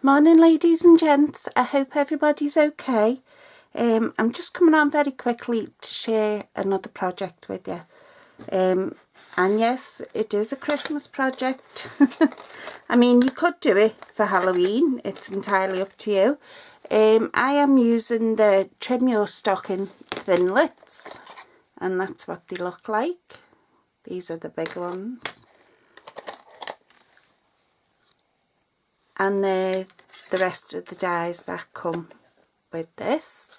Morning ladies and gents, I hope everybody's okay. I'm just coming on very quickly to share another project with you. And yes, it is a Christmas project. I mean, you could do it for Halloween, it's entirely up to you. I am using the Trim Your Stocking thinlits, and that's what they look like. These are the big ones. And the rest of the dies that come with this.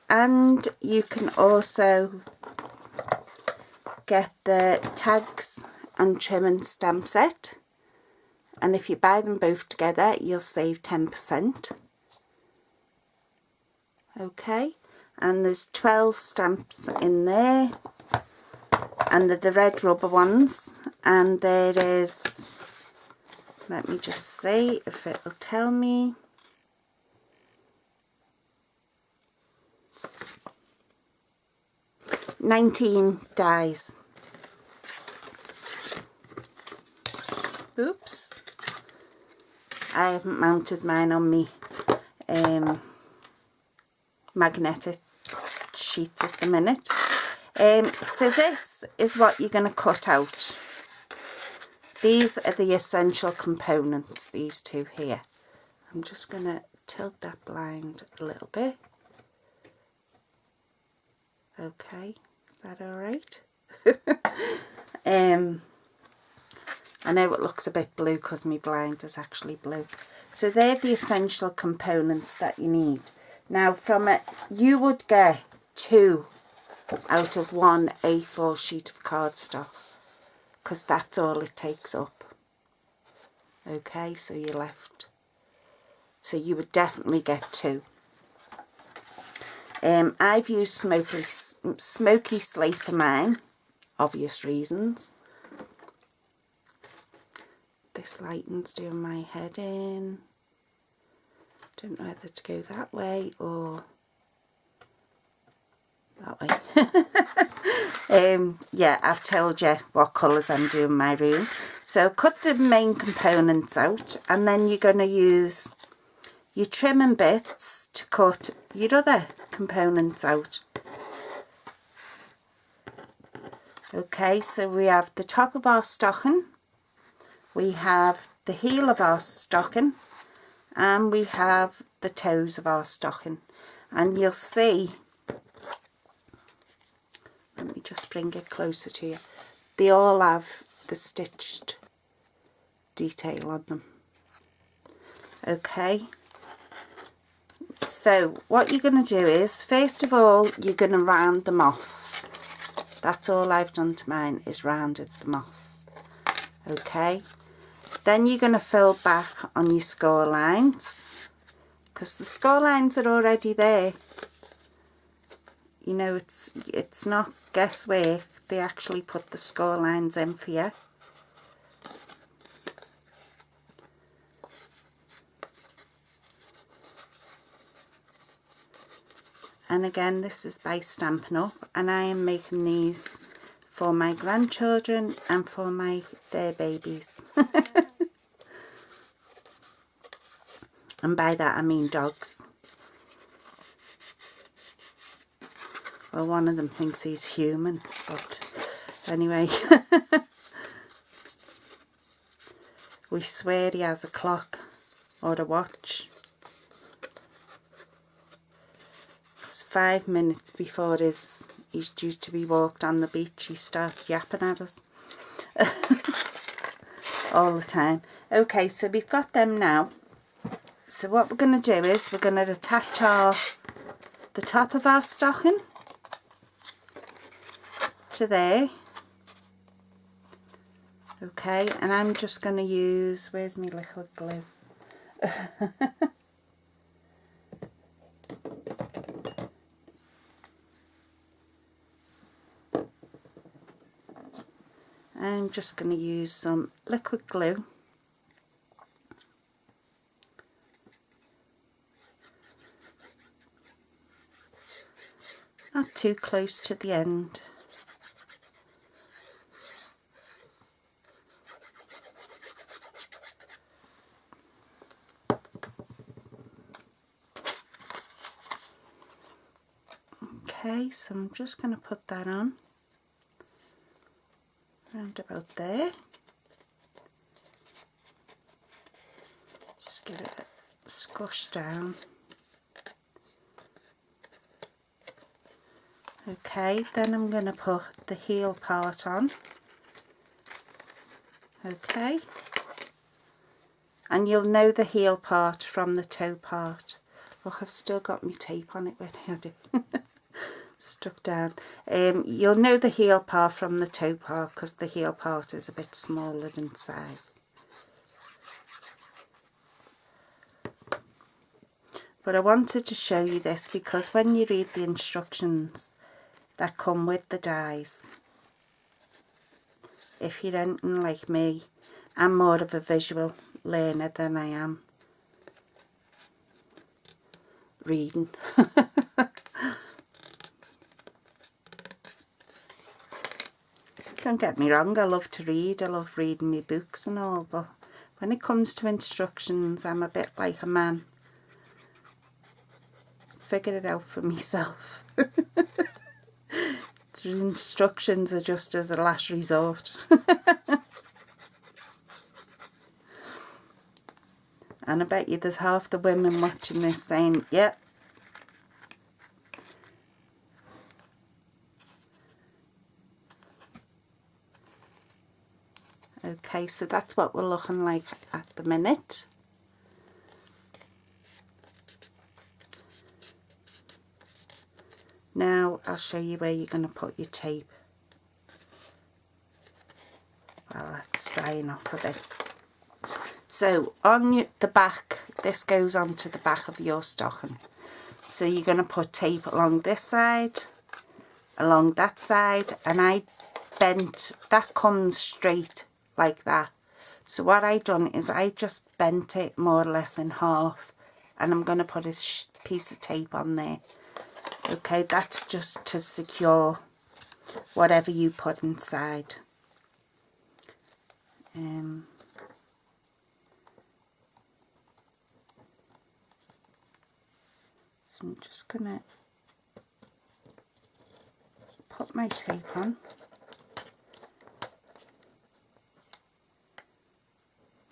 And you can also get the tags and trim and stamp set, and if you buy them both together you'll save 10%. Okay, and there's 12 stamps in there, and they're the red rubber ones, and there is, let me just see if it'll tell me. "19 dies." Oops, I haven't mounted mine on me magnetic sheet at the minute. So this is what you're going to cut out. These are the essential components, these two here. I'm just going to tilt that blind a little bit. Okay, is that alright? I know it looks a bit blue because my blind is actually blue. So they're the essential components that you need. Now from it, you would get 2 out of 1 A4 sheet of cardstock, because that's all it takes up. Okay, so you're left. So you would definitely get 2. I've used smoky slate for mine, obvious reasons. This lighting's doing my head in. Don't know whether to go that way or that way. Yeah, I've told you what colours I'm doing my room. So cut the main components out, and then you're going to use your trimming bits to cut your other components out. Okay, so we have the top of our stocking, we have the heel of our stocking, and we have the toes of our stocking. And you'll see, let me just bring it closer to you, they all have the stitched detail on them. Okay, so what you're going to do is, first of all, you're going to round them off. That's all I've done to mine, is rounded them off. Okay, then you're going to fold back on your score lines, because the score lines are already there. You know, it's not guesswork, they actually put the score lines in for you. And again, this is by Stampin' Up, and I am making these for my grandchildren and for my fur babies. And by that I mean dogs. Well, one of them thinks he's human, but anyway. We swear he has a clock or a watch. 5 minutes before he's due to be walked on the beach, he starts yapping at us all the time. Okay, so we've got them now. So what we're going to do is we're going to attach the top of our stocking to there. Okay, and I'm just going to use, where's my liquid glue? I'm just going to use some liquid glue . Not too close to the end. Okay, so I'm just going to put that on around about there. Just get it squashed down. Okay, then I'm going to put the heel part on. Okay, and you'll know the heel part from the toe part. Look, I've still got my tape on it when I do. Stuck down. You'll know the heel part from the toe part because the heel part is a bit smaller in size. But I wanted to show you this because when you read the instructions that come with the dies, if you're anything like me, I'm more of a visual learner than I am reading. Don't get me wrong, I love to read, I love reading my books and all, but when it comes to instructions, I'm a bit like a man. Figure it out for myself. The instructions are just as a last resort. And I bet you there's half the women watching this saying, yep. Okay, so that's what we're looking like at the minute. Now I'll show you where you're going to put your tape. Well, that's drying off a bit. So on the back, this goes onto the back of your stocking. So you're going to put tape along this side, along that side, and I bent, that comes straight like that. So what I done is I just bent it more or less in half, and I'm going to put a piece of tape on there. Okay, that's just to secure whatever you put inside. So I'm just going to put my tape on.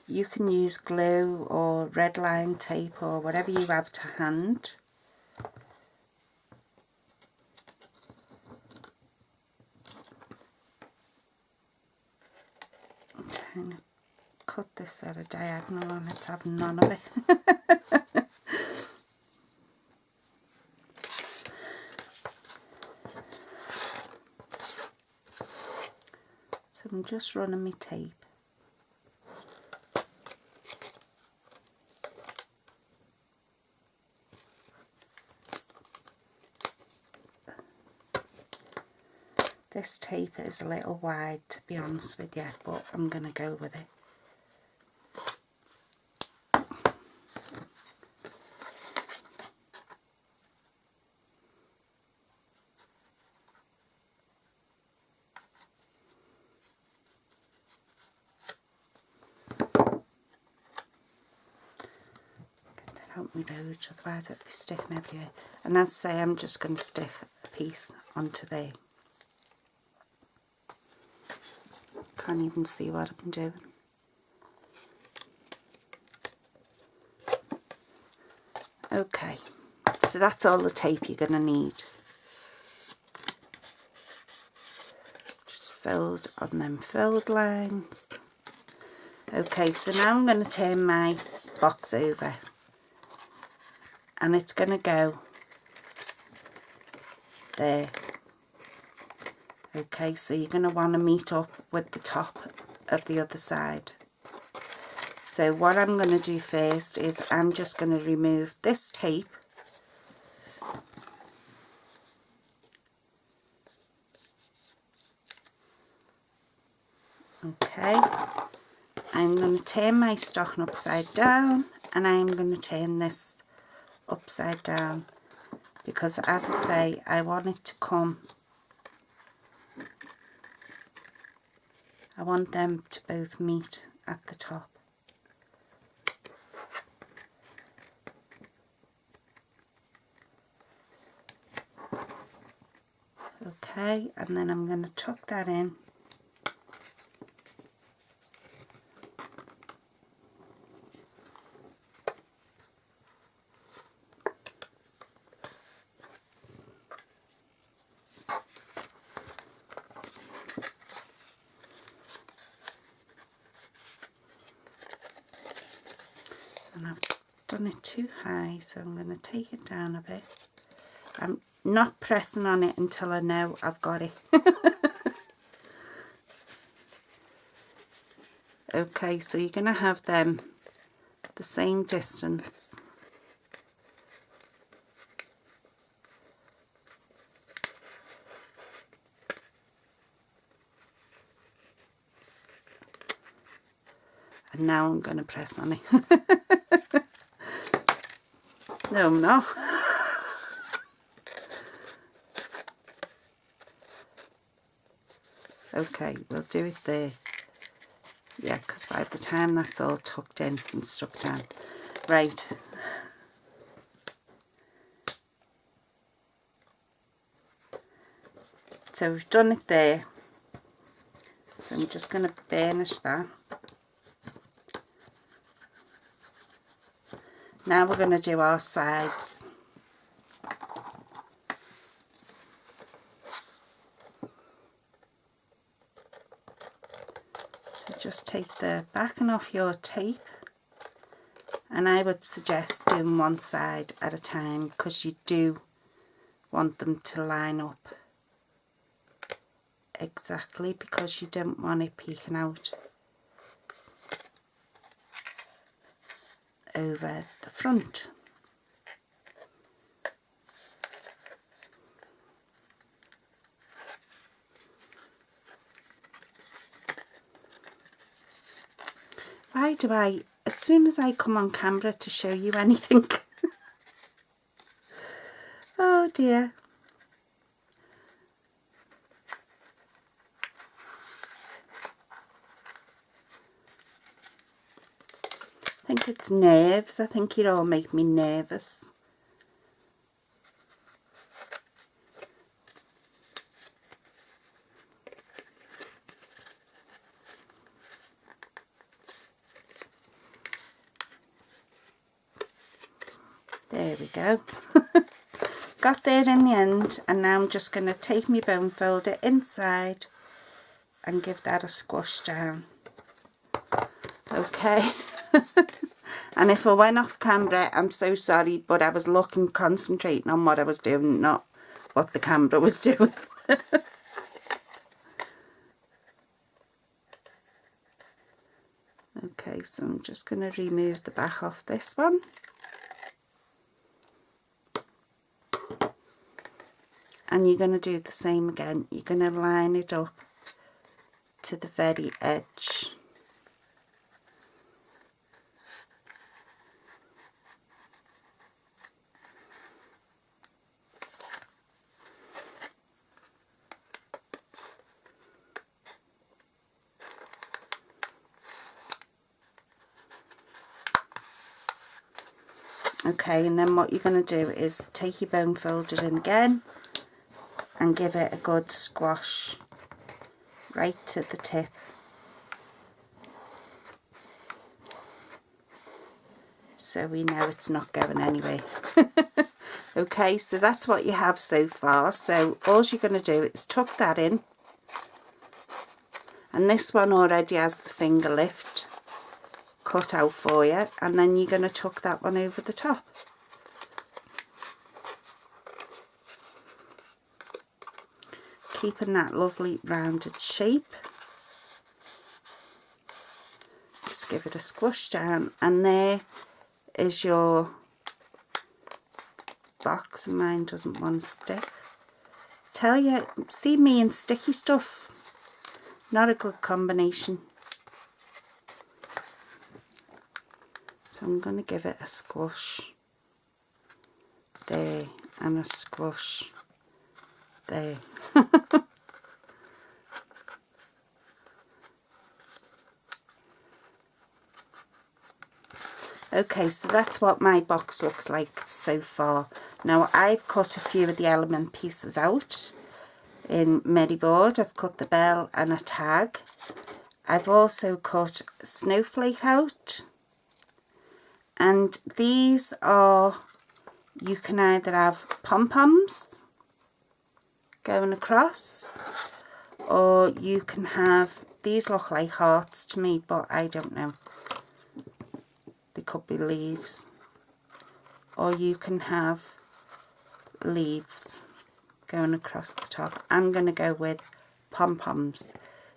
You can use glue or red line tape or whatever you have to hand. I'm trying to cut this at a diagonal and it's having none of it. So I'm just running my tape. This tape is a little wide, to be honest with you, but I'm going to go with it. Get that out my nose, otherwise it'll be sticking everywhere. And as I say, I'm just going to stick a piece onto there. Can't even see what I'm doing. Okay, so that's all the tape you're going to need. Just filled on them filled lines. Okay, so now I'm going to turn my box over and it's going to go there. Okay, so you're going to want to meet up with the top of the other side. So what I'm going to do first is I'm just going to remove this tape. Okay, I'm going to turn my stocking upside down and I'm going to turn this upside down because, as I say, I want it to come, I want them to both meet at the top. Okay, and then I'm going to tuck that in. And I've done it too high, so I'm going to take it down a bit. I'm not pressing on it until I know I've got it. Okay, so you're going to have them the same distance. And now I'm going to press on it. No, I'm not. Okay, we'll do it there. Yeah, because by the time that's all tucked in and stuck down. Right. So we've done it there. So I'm just going to burnish that. Now we're going to do our sides. So just take the backing off your tape, and I would suggest doing one side at a time because you do want them to line up exactly, because you don't want it peeking out over the front. Why do I, as soon as I come on camera to show you anything? Oh dear. I think it's nerves. I think it all make me nervous. There we go. Got there in the end, and now I'm just going to take my bone folder inside and give that a squash down. Okay. And if I went off camera, I'm so sorry, but I was looking, concentrating on what I was doing, not what the camera was doing. Okay, so I'm just going to remove the back off this one. And you're going to do the same again. You're going to line it up to the very edge. Okay, and then what you're going to do is take your bone folder in again and give it a good squash right to the tip. So we know it's not going anywhere. Okay, so that's what you have so far. So all you're going to do is tuck that in. And this one already has the finger lift cut out for you. And then you're going to tuck that one over the top. Keeping that lovely rounded shape. Just give it a squish down, and there is your box. And mine doesn't want to stick. Tell you, see me and sticky stuff, not a good combination. So I'm going to give it a squish there and a squish there. Okay, so that's what my box looks like so far. Now I've cut a few of the element pieces out, in Maryboard. I've cut the bell and a tag. I've also cut snowflake out, and these are, you can either have pom-poms going across, or you can have, these look like hearts to me, but I don't know, they could be leaves, or you can have leaves going across the top. I'm going to go with pom-poms,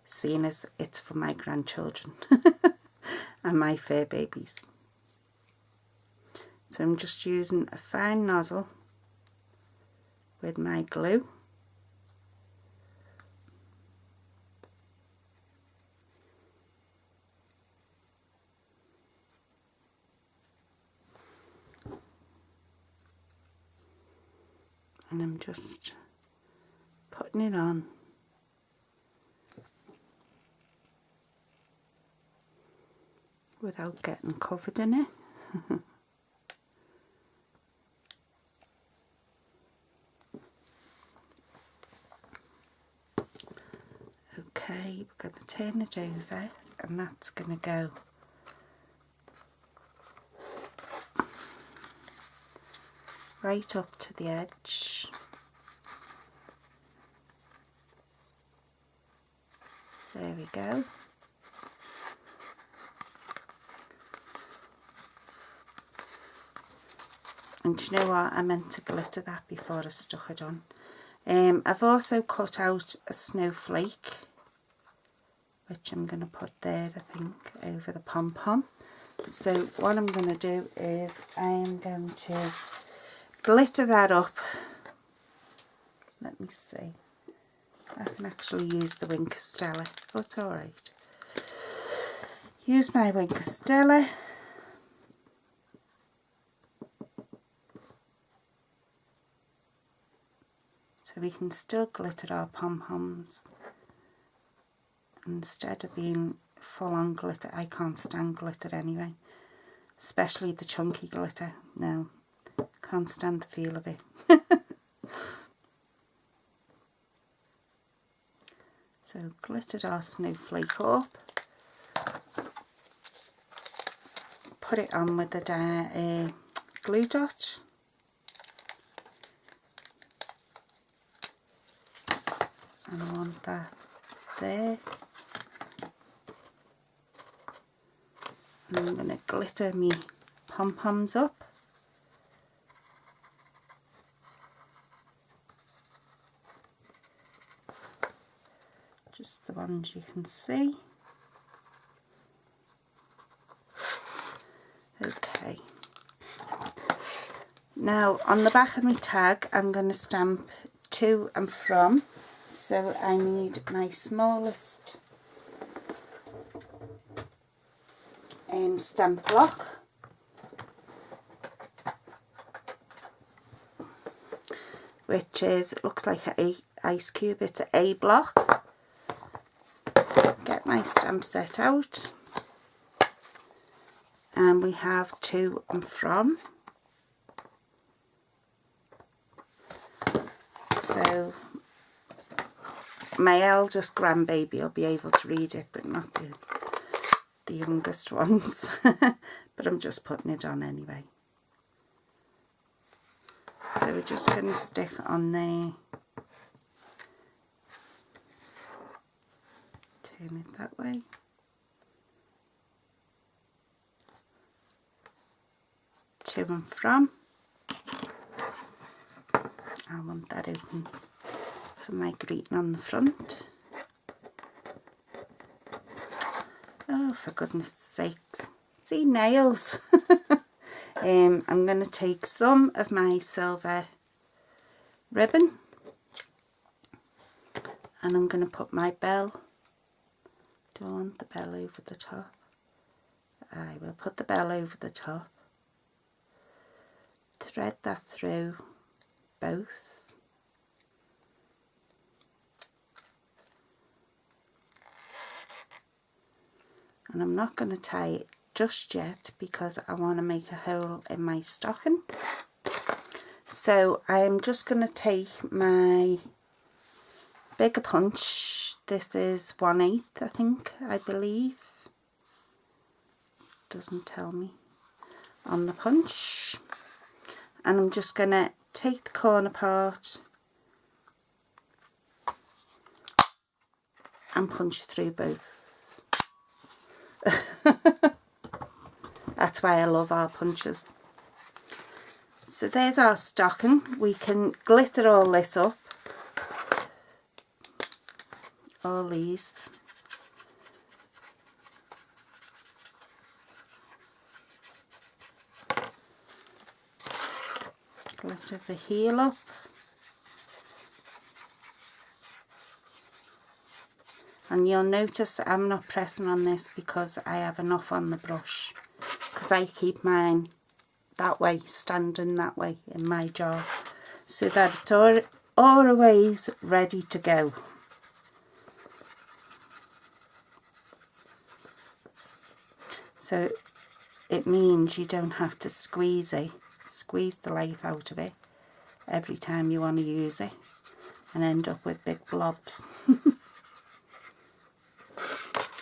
seeing as it's for my grandchildren and my fur babies. So I'm just using a fine nozzle with my glue. And I'm just putting it on without getting covered in it. Okay, we're going to turn it over, and that's going to go right up to the edge. There we go. And do you know what? I meant to glitter that before I stuck it on. I've also cut out a snowflake, which I'm going to put there, I think, over the pom-pom. So what I'm going to do is I am going to glitter that up. Let me see. I can actually use the Wink Stella, but alright. Use my Wink Stella. So we can still glitter our pom-poms. Instead of being full-on glitter, I can't stand glitter anyway. Especially the chunky glitter. No, can't stand the feel of it. So glittered our snowflake up. Put it on with the glue dot. And I want that there. And I'm going to glitter me pom-poms up. Just the ones you can see. Okay. Now on the back of my tag I'm going to stamp to and from. So I need my smallest stamp block. Which is, it looks like an ice cube, it's an A block. Get my stamp set out. And we have to and from. So my eldest grandbaby will be able to read it, but not the youngest ones. But I'm just putting it on anyway. So we're just going to stick on there. Turn it that way. To and from. I want that open for my greeting on the front. Oh, for goodness sakes. See, nails. I'm going to take some of my silver ribbon and I'm going to put my bell. Do I want the bell over the top? I will put the bell over the top. Thread that through both. And I'm not going to tie it just yet because I want to make a hole in my stocking. So I'm just going to take my bigger punch. This is 1/8, I think, I believe. Doesn't tell me on the punch. And I'm just going to take the corner part and punch through both. That's why I love our punches. So there's our stocking. We can glitter all this up. All these. Glitter the heel up. And you'll notice I'm not pressing on this because I have enough on the brush. Because I keep mine that way, standing that way in my jar, so that it's always ready to go. So it means you don't have to squeeze the life out of it every time you want to use it and end up with big blobs.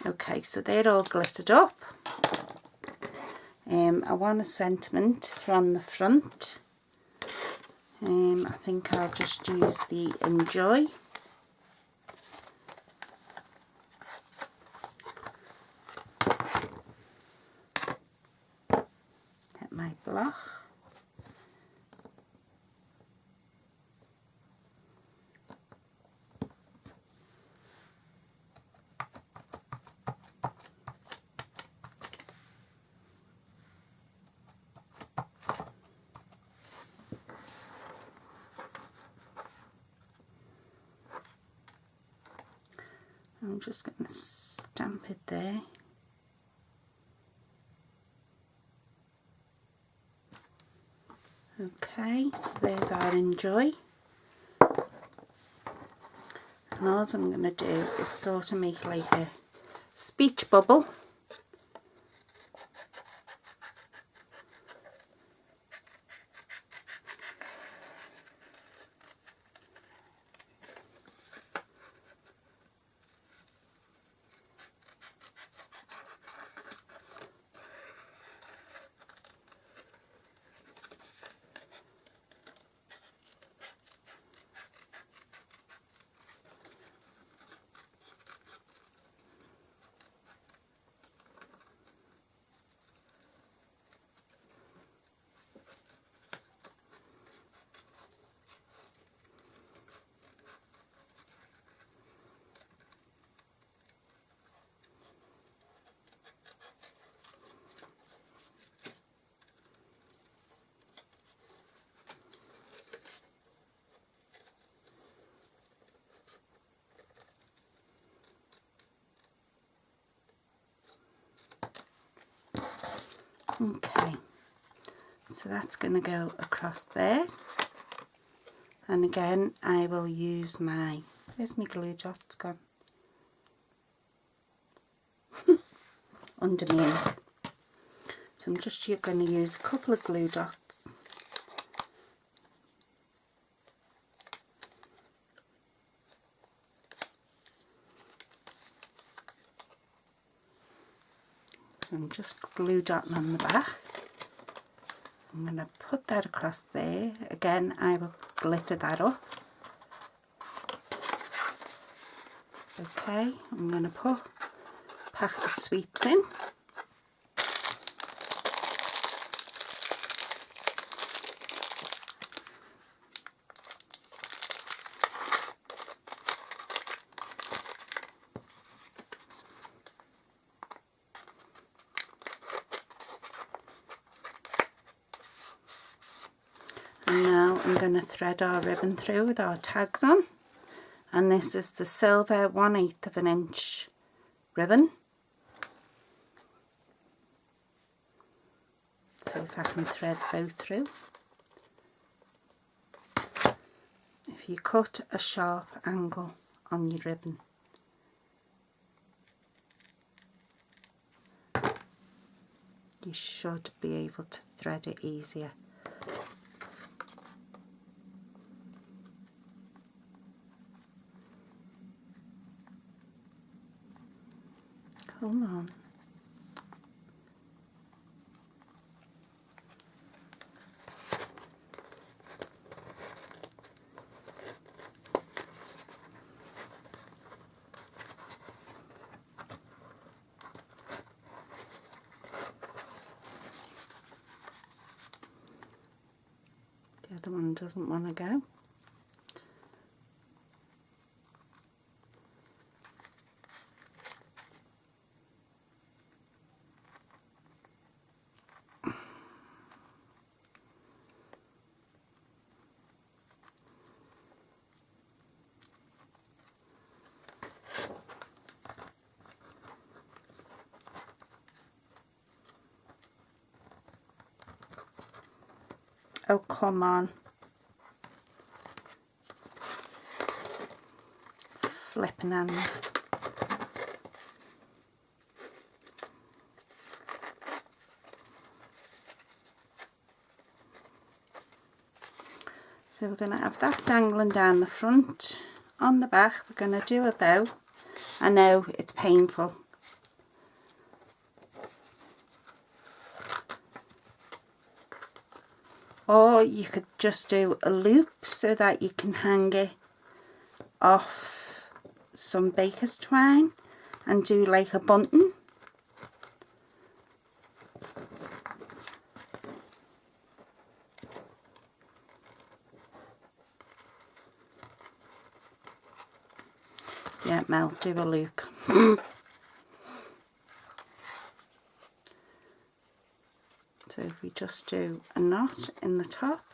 Okay, so they're all glittered up. I want a sentiment from the front. I think I'll just use the Enjoy. Get my block. I'm just going to stamp it there. Okay, so there's our Enjoy. And all I'm going to do is sort of make like a speech bubble. Okay, so that's going to go across there, and again I will use my, where's my glue dots gone? Under my ink. So I'm just going to use a couple of glue dots. So I'm just glue dotting on the back. I'm going to put that across there. Again, I will glitter that up. Okay, I'm going to put a packet of sweets in. And now I'm going to thread our ribbon through with our tags on. And this is the silver 1/8 of an inch ribbon. So if I can thread both through. If you cut a sharp angle on your ribbon, you should be able to thread it easier. Come on. The other one doesn't want to go. Oh, come on. Flipping hands. So we're going to have that dangling down the front. On the back we're going to do a bow. I know it's painful. Or you could just do a loop so that you can hang it off some baker's twine and do like a bunting. Yeah, Mel, do a loop. So if we just do a knot in the top.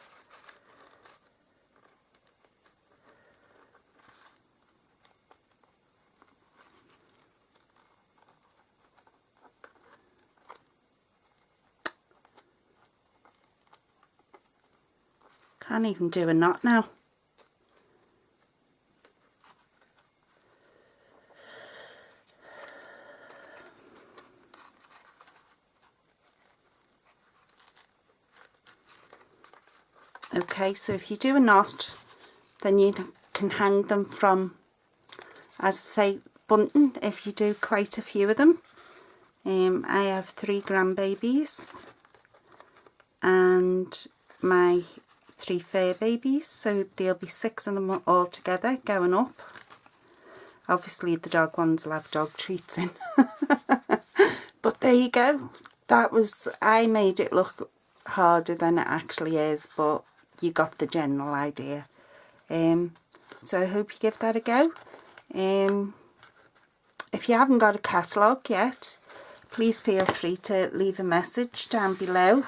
Can't even do a knot now. Okay, so if you do a knot, then you can hang them from, as I say, bunting if you do quite a few of them. I have 3 grandbabies and my 3 fur babies, so there'll be 6 of them all together going up. Obviously the dog ones will have dog treats in. But there you go. That was, I made it look harder than it actually is, but you got the general idea. So I hope you give that a go. If you haven't got a catalogue yet, please feel free to leave a message down below.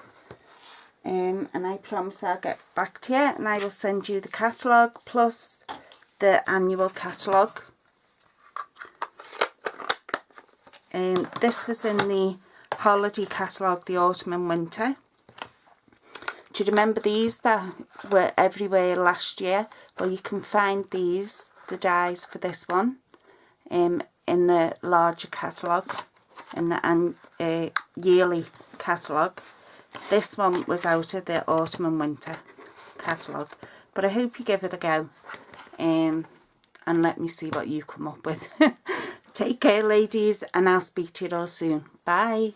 And I promise I'll get back to you and I will send you the catalogue plus the annual catalogue. This was in the holiday catalogue, the autumn and winter. Do you remember these that were everywhere last year? Well, you can find these, the dies for this one, in the larger catalogue, in the yearly catalogue. This one was out of the autumn and winter catalogue. But I hope you give it a go and let me see what you come up with. Take care, ladies, and I'll speak to you all soon. Bye.